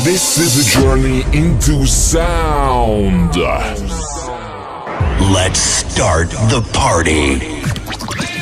This is a journey into sound. Let's start the party.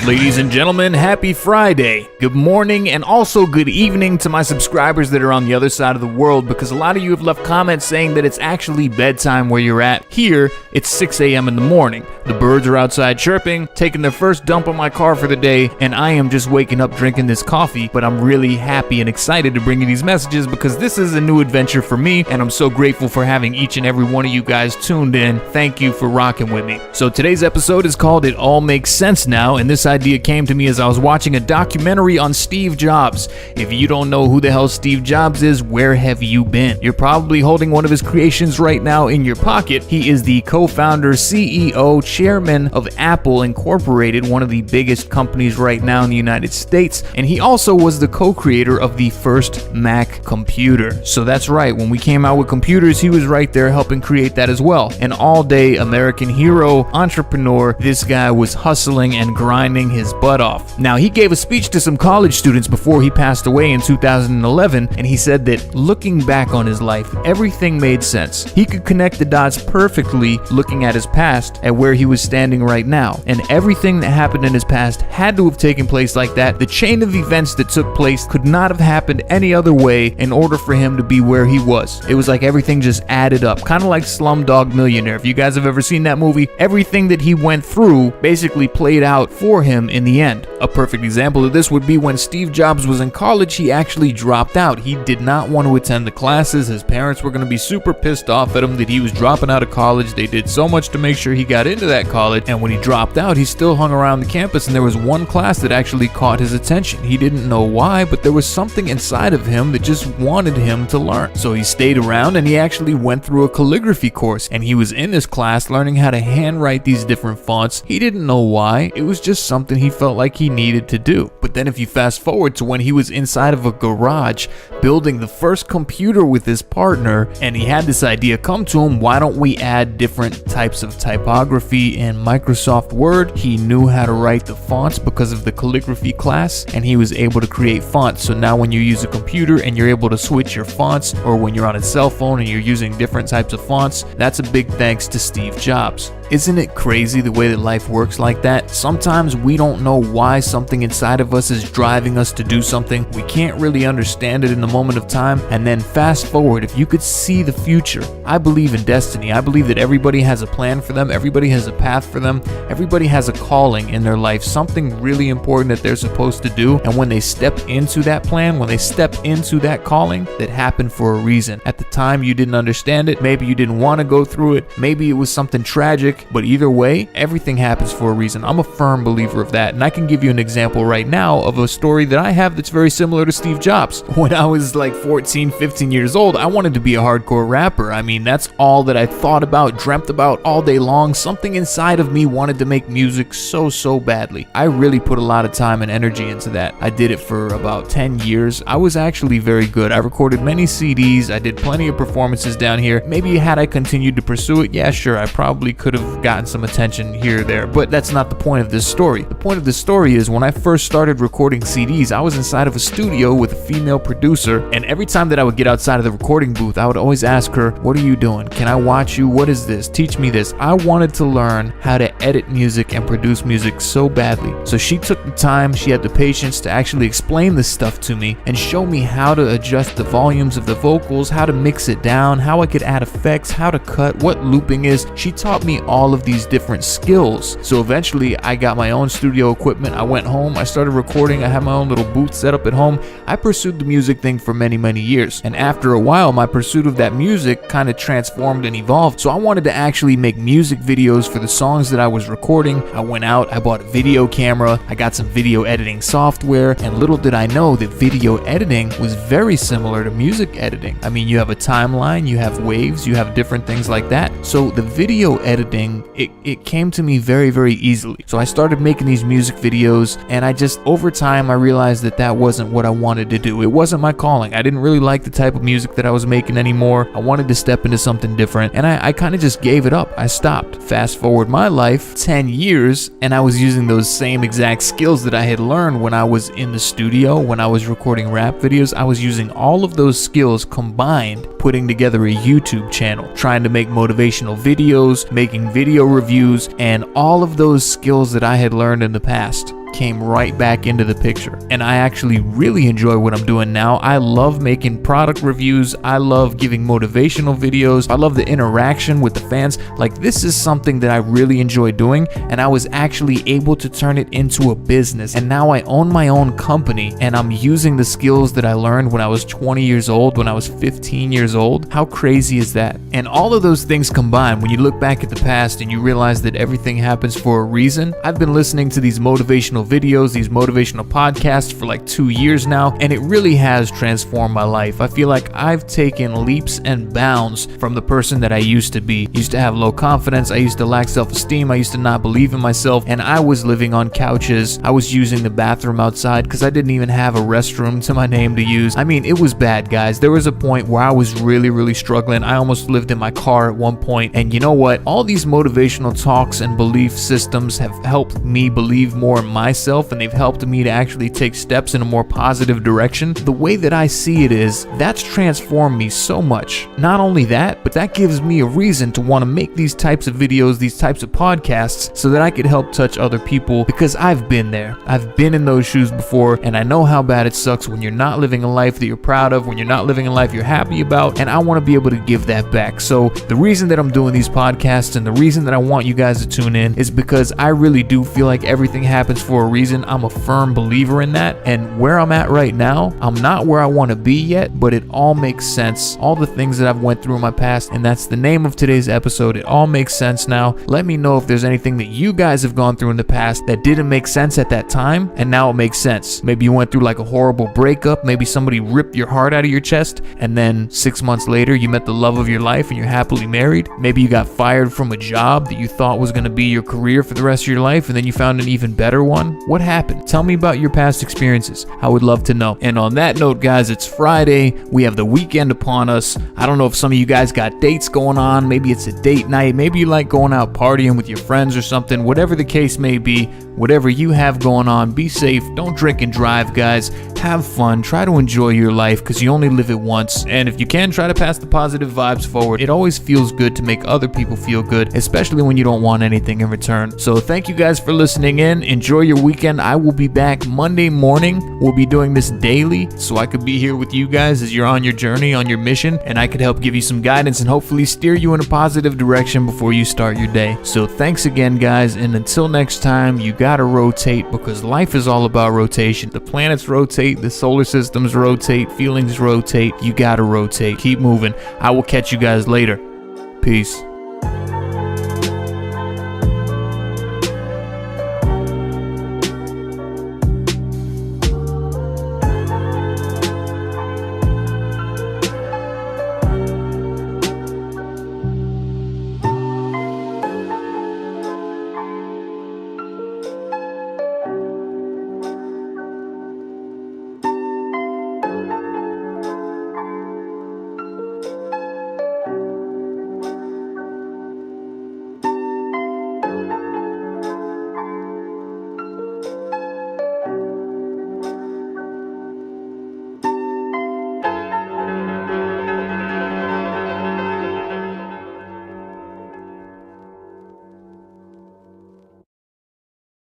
Ladies and gentlemen, happy Friday. Good morning and also good evening to my subscribers that are on the other side of the world, because a lot of you have left comments saying that it's actually bedtime where you're at. Here, it's 6 a.m. in the morning. The birds are outside chirping, taking their first dump on my car for the day, and I am just waking up drinking this coffee, but I'm really happy and excited to bring you these messages because this is a new adventure for me, and I'm so grateful for having each and every one of you guys tuned in. Thank you for rocking with me. So today's episode is called It All Makes Sense Now, and this idea came to me as I was watching a documentary on Steve Jobs. If you don't know who the hell Steve Jobs is, where have you been? You're probably holding one of his creations right now in your pocket. He is the co-founder, CEO, chairman of Apple Incorporated, one of the biggest companies right now in the United States, and he also was the co-creator of the first Mac computer. So that's right, when we came out with computers, he was right there helping create that as well. An all-day American hero, entrepreneur, this guy was hustling and grinding his butt off. Now, he gave a speech to some college students before he passed away in 2011, and he said that looking back on his life, everything made sense. He could connect the dots perfectly looking at his past at where he was standing right now, and everything that happened in his past had to have taken place like that. The chain of events that took place could not have happened any other way in order for him to be where he was. It was like everything just added up, kind of like Slumdog Millionaire. If you guys have ever seen that movie, everything that he went through basically played out for him in the end. A perfect example of this would be when Steve Jobs was in college, he actually dropped out. He did not want to attend the classes. His parents were going to be super pissed off at him that he was dropping out of college. They did so much to make sure he got into that college, and when he dropped out, he still hung around the campus, and there was one class that actually caught his attention. He didn't know why, but there was something inside of him that just wanted him to learn. So he stayed around, and he actually went through a calligraphy course, and he was in this class learning how to handwrite these different fonts. He didn't know why. It was just something he felt like he needed to do. But then if you fast forward to when he was inside of a garage building the first computer with his partner, and he had this idea come to him, why don't we add different types of typography in Microsoft Word? He knew how to write the fonts because of the calligraphy class, and he was able to create fonts. So now when you use a computer and you're able to switch your fonts, or when you're on a cell phone and you're using different types of fonts, that's a big thanks to Steve Jobs. Isn't it crazy the way that life works like that? Sometimes we don't know why something inside of us is driving us to do something. We can't really understand it in the moment of time, and then fast forward, if you could see the future. I believe in destiny. I believe that everybody has a plan for them, everybody has a path for them, everybody has a calling in their life, something really important that they're supposed to do, and when they step into that plan, when they step into that calling, that happened for a reason. At the time you didn't understand it, maybe you didn't want to go through it, maybe it was something tragic, but either way, everything happens for a reason. I'm a firm believer of that, and I can give you an example right now of a story that I have that's very similar to Steve Jobs. When I was like 14, 15 years old, I wanted to be a hardcore rapper. I mean, that's all that I thought about, dreamt about all day long. Something inside of me wanted to make music so badly. I really put a lot of time and energy into that. I did it for about 10 years. I was actually very good. I recorded many CDs. I did plenty of performances down here. Maybe had I continued to pursue it, yeah, sure, I probably could have gotten some attention here or there, but that's not the point of this story. The point of this story is when I first started recording CDs, I was inside of a studio with a female producer, and every time that I would get outside of the recording booth, I would always ask her, what are you doing? Can I watch you? What is this? Teach me this. I wanted to learn how to edit music and produce music so badly. So she took the time, she had the patience to actually explain this stuff to me and show me how to adjust the volumes of the vocals, how to mix it down, how I could add effects, how to cut, what looping is. She taught me all of these different skills. So eventually I got my own studio equipment. I went home, I started recording, I had my own little booth set up at home. I pursued the music thing for many years, and after a while my pursuit of that music kind of transformed and evolved. So I wanted to actually make music videos for the songs that I was recording. I went out, I bought a video camera, I got some video editing software, and little did I know that video editing was very similar to music editing. I mean, you have a timeline, you have waves, you have different things like that. So the video editing thing, it came to me very, very easily. So I started making these music videos, and over time, I realized that wasn't what I wanted to do. It wasn't my calling. I didn't really like the type of music that I was making anymore. I wanted to step into something different, and I kind of just gave it up. I stopped. Fast forward my life 10 years, and I was using those same exact skills that I had learned when I was in the studio, when I was recording rap videos. I was using all of those skills combined, putting together a YouTube channel, trying to make motivational videos, making video reviews, and all of those skills that I had learned in the past came right back into the picture. And I actually really enjoy what I'm doing now. I love making product reviews. I love giving motivational videos. I love the interaction with the fans. Like, this is something that I really enjoy doing, and I was actually able to turn it into a business. And now I own my own company, and I'm using the skills that I learned when I was 20 years old, when I was 15 years old. How crazy is that? And all of those things combined, when you look back at the past and you realize that everything happens for a reason. I've been listening to these motivational videos, these motivational podcasts for like 2 years now, and it really has transformed my life. I feel like I've taken leaps and bounds from the person that I used to be. Used to have low confidence, I used to lack self-esteem, I used to not believe in myself, and I was living on couches. I was using the bathroom outside because I didn't even have a restroom to my name to use. I mean, it was bad, guys. There was a point where I was really, really struggling. I almost lived in my car at one point, and you know what? All these motivational talks and belief systems have helped me believe more in myself, and they've helped me to actually take steps in a more positive direction. The way that I see it is, that's transformed me so much. Not only that, but that gives me a reason to want to make these types of videos, these types of podcasts, so that I could help touch other people, because I've been there. I've been in those shoes before, and I know how bad it sucks when you're not living a life that you're proud of, when you're not living a life you're happy about, and I want to be able to give that back. So the reason that I'm doing these podcasts, and the reason that I want you guys to tune in, is because I really do feel like everything happens for a reason. I'm a firm believer in that, and where I'm at right now, I'm not where I want to be yet, but it all makes sense. All the things that I've went through in my past, and that's the name of today's episode. It all makes sense now. Let me know if there's anything that you guys have gone through in the past that didn't make sense at that time, and now it makes sense. Maybe you went through like a horrible breakup, maybe somebody ripped your heart out of your chest, and then 6 months later you met the love of your life and you're happily married. Maybe you got fired from a job that you thought was going to be your career for the rest of your life, and then you found an even better one. What happened? Tell me about your past experiences. I would love to know. And on that note, guys, it's Friday. We have the weekend upon us. I don't know if some of you guys got dates going on. Maybe it's a date night. Maybe you like going out partying with your friends or something. Whatever the case may be, whatever you have going on, be safe. Don't drink and drive, guys. Have fun. Try to enjoy your life, because you only live it once. And if you can, try to pass the positive vibes forward. It always feels good to make other people feel good, especially when you don't want anything in return. So thank you guys for listening in. Enjoy your weekend. I will be back Monday morning. We'll be doing this daily, so I could be here with you guys as you're on your journey, on your mission, and I could help give you some guidance and hopefully steer you in a positive direction before you start your day. So thanks again, guys, and until next time, you gotta rotate, because life is all about rotation. The planets rotate, the solar systems rotate, feelings rotate. You gotta rotate. Keep moving. I will catch you guys later. Peace.